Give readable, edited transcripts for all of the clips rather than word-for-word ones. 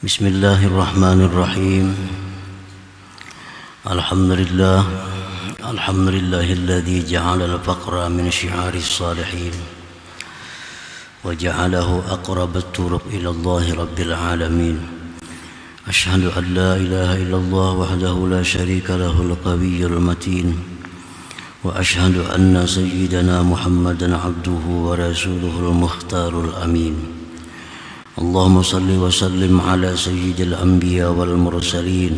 Bismillahirrahmanirrahim. Alhamdulillahilladzi ja'ala al-faqra min syi'aris salihin wa ja'alahu aqrabat turuq ila Allah rabbil alamin. Asyhadu an la ilaha illallah wahdahu la syarika lahul qawiyyul matin wa asyhadu anna sayyidana Muhammadan abduhu wa rasuluhul mukhtarul amin. Allahumma salli wa sallim ala sayyidil anbiya wal mursalin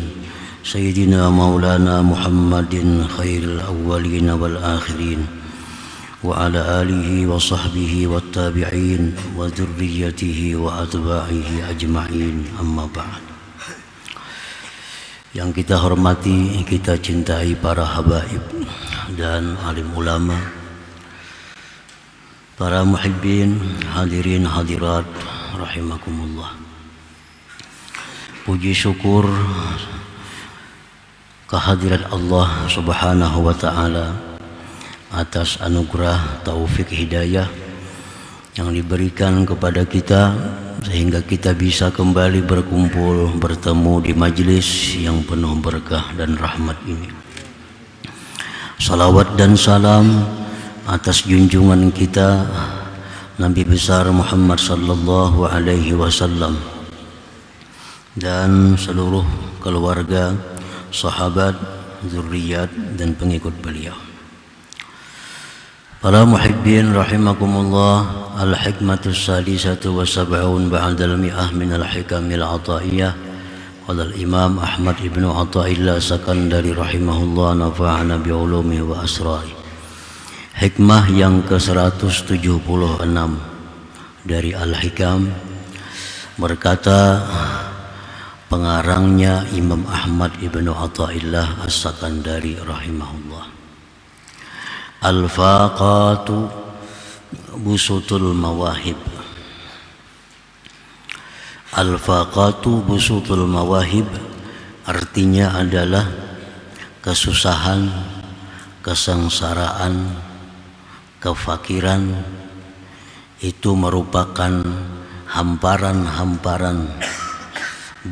sayyidina maulana Muhammadin khairil awwalin wal akhirin wa ala alihi wa sahbihi wat tabi'in wa dzurriyyatihi wa atba'ihi ajma'in, amma ba'd. Yang kita hormati, kita cintai para habaib dan alim ulama, para muhibbin, hadirin hadirat rahimakumullah. Puji syukur kehadirat Allah Subhanahu wa ta'ala atas anugerah taufik hidayah yang diberikan kepada kita sehingga kita bisa kembali berkumpul bertemu di majelis yang penuh berkah dan rahmat ini. Salawat dan salam atas junjungan kita Nabi besar Muhammad sallallahu alaihi wasallam dan seluruh keluarga, sahabat, zuriat dan pengikut beliau. Para muhibbin rahimakumullah, al-hikmatus sadisatu wa sab'un ba'dal mi'ah min al-hikamil ataiyah wal imam Ahmad ibnu Athaillah Sakandari rahimahullah nafa'ana bi'ulumihi wa asrari. Hikmah yang ke-176 dari Al-Hikam, berkata pengarangnya Imam Ahmad ibnu Athaillah As-Sakandari rahimahullah, al-faqatu busutul mawahib. Al-faqatu busutul mawahib artinya adalah kesusahan, kesengsaraan, kefakiran itu merupakan hamparan-hamparan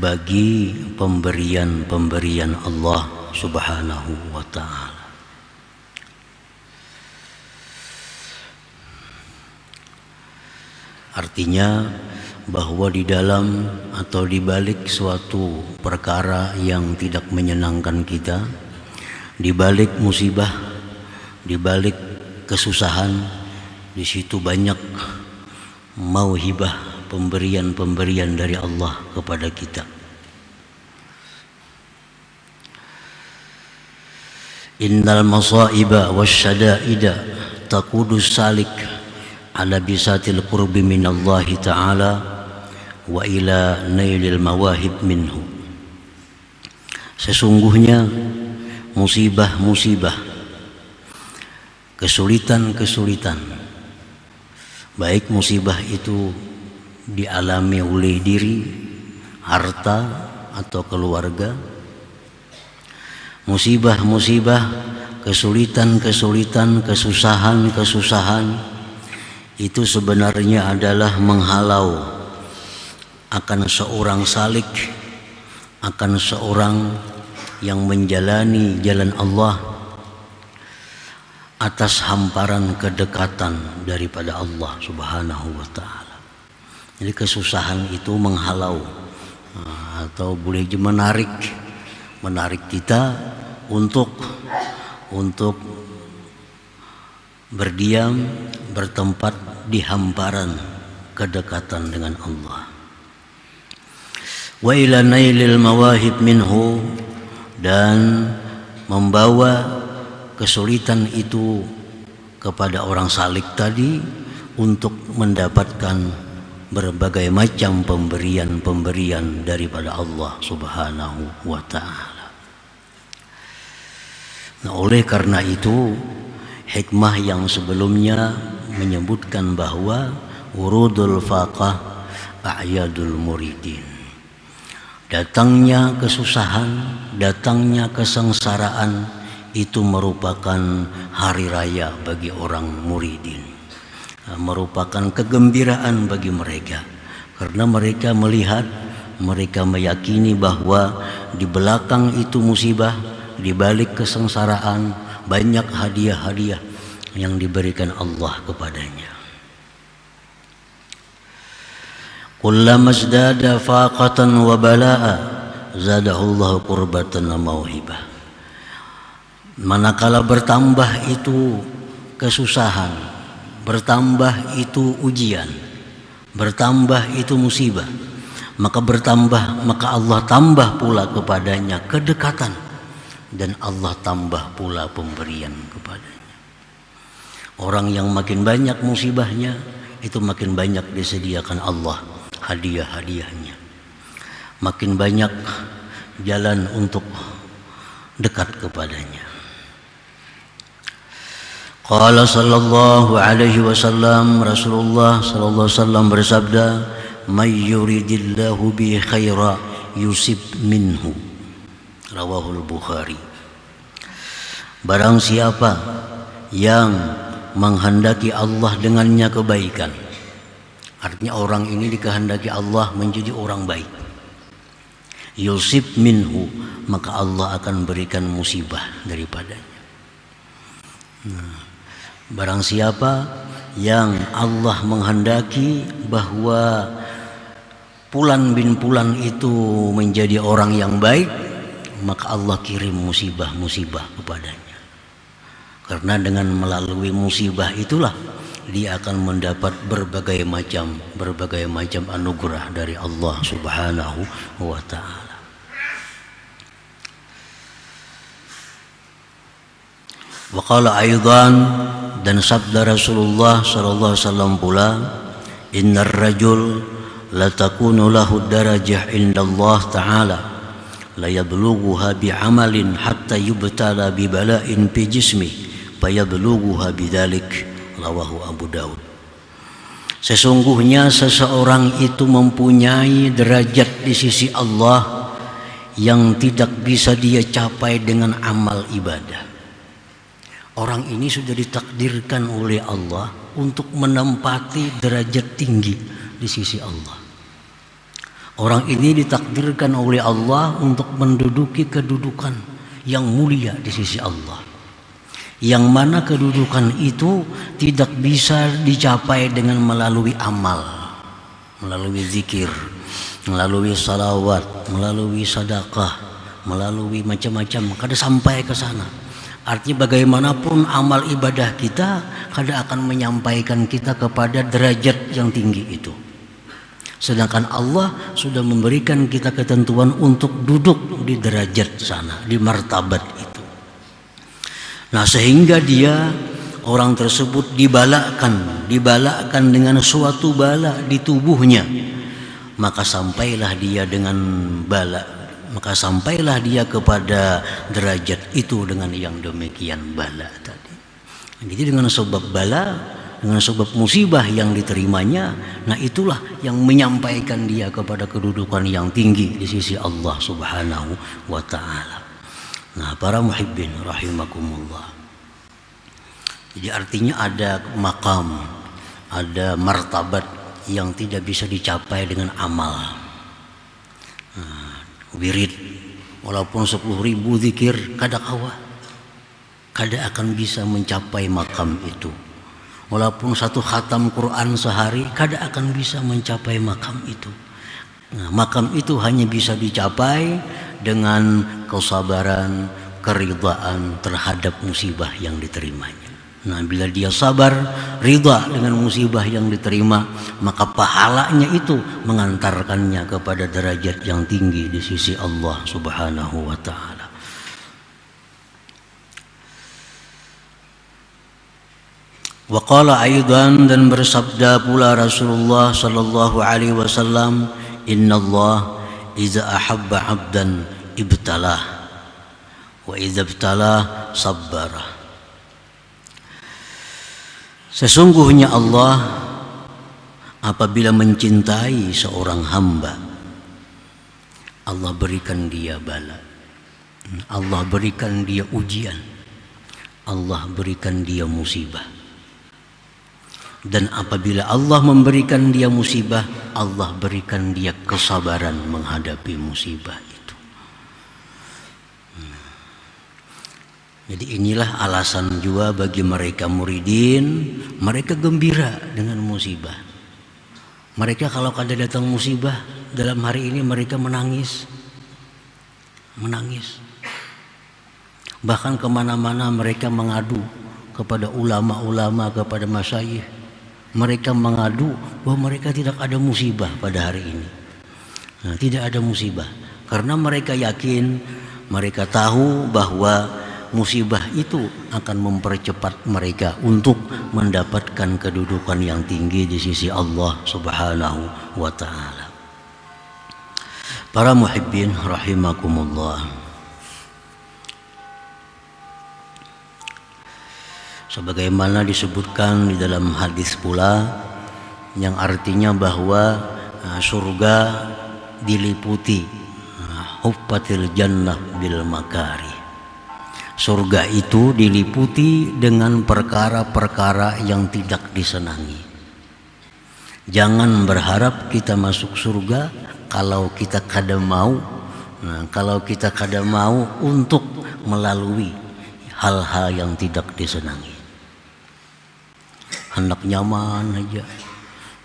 bagi pemberian-pemberian Allah Subhanahu wa ta'ala. Artinya bahwa di dalam atau di balik suatu perkara yang tidak menyenangkan kita, di balik musibah, di balik kesusahan, di situ banyak mauhibah, pemberian-pemberian dari Allah kepada kita. Innal masaiba wasyada'ida taqudus salik ala bisatil qurbi minallahi ta'ala wa ila nailil mawahib minhu. Sesungguhnya musibah-musibah, kesulitan-kesulitan, baik musibah itu dialami oleh diri, harta atau keluarga, musibah-musibah, kesulitan-kesulitan, kesusahan-kesusahan itu sebenarnya adalah menghalau akan seorang salik, akan seorang yang menjalani jalan Allah atas hamparan kedekatan daripada Allah Subhanahu wa ta'ala. Jadi kesusahan itu menghalau atau boleh menarik kita untuk berdiam, bertempat di hamparan kedekatan dengan Allah. Wa ila nailil mawahib minhu, dan membawa kesulitan itu kepada orang salik tadi untuk mendapatkan berbagai macam pemberian-pemberian daripada Allah Subhanahu wa ta'ala. Nah, oleh karena itu hikmah yang sebelumnya menyebutkan bahwa urudul faqah a'yadul muridin. Datangnya kesusahan, datangnya kesengsaraan itu merupakan hari raya bagi orang muridin, merupakan kegembiraan bagi mereka karena mereka melihat mereka meyakini bahwa di belakang itu musibah, di balik kesengsaraan banyak hadiah-hadiah yang diberikan Allah kepadanya. Kullama zdada faqatan wa balaa zadahullahu qurbatan wa mauhibah. Manakala bertambah itu kesusahan, bertambah itu ujian, bertambah itu musibah, maka Allah tambah pula kepadanya kedekatan, dan Allah tambah pula pemberian kepadanya. Orang yang makin banyak musibahnya, itu makin banyak disediakan Allah hadiah-hadiahnya, makin banyak jalan untuk dekat kepadanya. Qala sallallahu alaihi wasallam, Rasulullah sallallahu alaihi wasallam bersabda, may yuridillahu bi khaira yusib minhu, rawahul Bukhari. Barang siapa yang menghendaki Allah dengannya kebaikan, artinya orang ini dikehendaki Allah menjadi orang baik, yusib minhu, maka Allah akan berikan musibah daripadanya. Barang siapa yang Allah menghendaki bahwa Fulan bin Fulan itu menjadi orang yang baik, maka Allah kirim musibah-musibah kepadanya. Karena dengan melalui musibah itulah dia akan mendapat berbagai macam anugerah dari Allah Subhanahu wa ta'ala. Wa qala aidan, dan sabda Rasulullah sallallahu alaihi wasallam pula, innar rajul la takunu lahu darajah indallah ta'ala la yablughuha bi'amalin hatta yubtala bi bala'in fi jismi fayablughuha bidzalik, rawahu Abu Daud. Sesungguhnya seseorang itu mempunyai derajat di sisi Allah yang tidak bisa dia capai dengan amal ibadah. Orang ini sudah ditakdirkan oleh Allah untuk menempati derajat tinggi di sisi Allah. Orang ini ditakdirkan oleh Allah untuk menduduki kedudukan yang mulia di sisi Allah, yang mana kedudukan itu tidak bisa dicapai dengan melalui amal, melalui zikir, melalui salawat, melalui sedekah, melalui macam-macam, kada sampai ke sana. Artinya bagaimanapun amal ibadah kita kada akan menyampaikan kita kepada derajat yang tinggi itu. Sedangkan Allah sudah memberikan kita ketentuan untuk duduk di derajat sana, di martabat itu. Nah, sehingga orang tersebut dibalakan dengan suatu bala di tubuhnya, maka sampailah dia kepada derajat itu dengan yang demikian bala tadi. Jadi dengan sebab bala, dengan sebab musibah yang diterimanya, nah itulah yang menyampaikan dia kepada kedudukan yang tinggi di sisi Allah Subhanahu wa ta'ala. Nah, para muhibbin rahimakumullah, jadi artinya ada maqam, ada martabat yang tidak bisa dicapai dengan amal. Wirid walaupun 10.000 zikir kada akan bisa mencapai makam itu. Walaupun 1 khatam Quran sehari kada akan bisa mencapai makam itu. Nah, makam itu hanya bisa dicapai dengan kesabaran, keridhaan terhadap musibah yang diterimanya. Nah, bila dia sabar, ridha dengan musibah yang diterima, maka pahalanya itu mengantarkannya kepada derajat yang tinggi di sisi Allah Subhanahu wa ta'ala. Wa qala aidan, dan bersabda pula Rasulullah sallallahu alaihi wasallam, innallaha idza ahabba 'abdan ibtalah wa idza ibtalah sabbara. Sesungguhnya Allah apabila mencintai seorang hamba, Allah berikan dia bala, Allah berikan dia ujian, Allah berikan dia musibah. Dan apabila Allah memberikan dia musibah, Allah berikan dia kesabaran menghadapi musibah itu. Jadi inilah alasan juga bagi mereka muridin, mereka gembira dengan musibah. Mereka kalau ada datang musibah, dalam hari ini mereka menangis. Bahkan kemana-mana mereka mengadu kepada ulama-ulama, kepada masyayikh. Mereka mengadu bahwa mereka tidak ada musibah pada hari ini. Nah, tidak ada musibah karena mereka yakin, mereka tahu bahwa musibah itu akan mempercepat mereka untuk mendapatkan kedudukan yang tinggi di sisi Allah Subhanahu wa taala. Para muhibbin rahimakumullah. Sebagaimana disebutkan di dalam hadis pula yang artinya bahwa surga diliputi huffatil jannah bil makari. Surga itu diliputi dengan perkara-perkara yang tidak disenangi. Jangan berharap kita masuk surga kalau kita kada mau. Kalau kita kada mau untuk melalui hal-hal yang tidak disenangi. Hendak nyaman aja,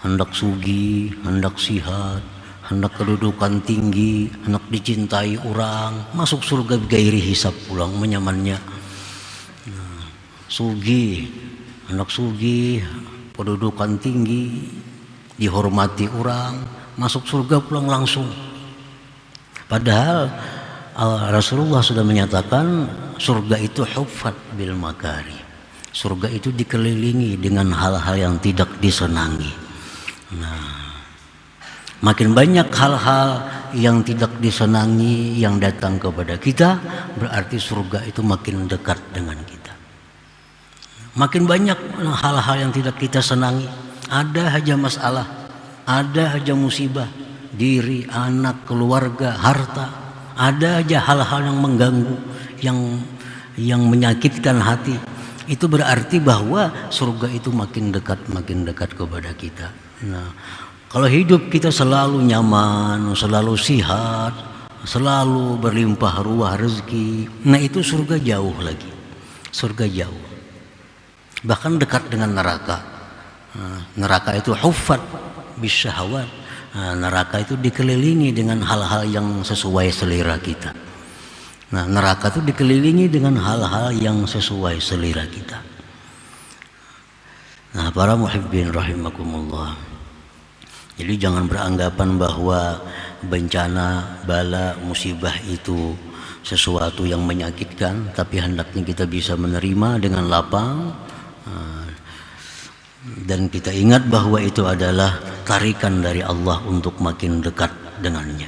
hendak sugih, hendak sihat, hendak kedudukan tinggi, hendak dicintai orang, masuk surga gairi hisab pulang menyamannya. Sugih, hendak sugih, kedudukan tinggi, dihormati orang, masuk surga pulang langsung. Padahal Rasulullah sudah menyatakan surga itu huffat bil makari. Surga itu dikelilingi dengan hal-hal yang tidak disenangi. Nah, makin banyak hal-hal yang tidak disenangi yang datang kepada kita, berarti surga itu makin dekat dengan kita. Makin banyak hal-hal yang tidak kita senangi, ada aja masalah, ada aja musibah, diri, anak, keluarga, harta, ada aja hal-hal yang mengganggu, yang menyakitkan hati. Itu berarti bahwa surga itu makin dekat kepada kita. Nah, kalau hidup kita selalu nyaman, selalu sihat, selalu berlimpah ruah rezeki, nah itu surga jauh lagi. Surga jauh. Bahkan dekat dengan neraka. Neraka itu huffat bisyahawat. Neraka itu dikelilingi dengan hal-hal yang sesuai selera kita. Nah, neraka itu dikelilingi dengan hal-hal yang sesuai selera kita. Nah, para muhibbin rahimakumullah. Jadi jangan beranggapan bahwa bencana, bala, musibah itu sesuatu yang menyakitkan, tapi hendaknya kita bisa menerima dengan lapang. Dan kita ingat bahwa itu adalah tarikan dari Allah untuk makin dekat dengannya.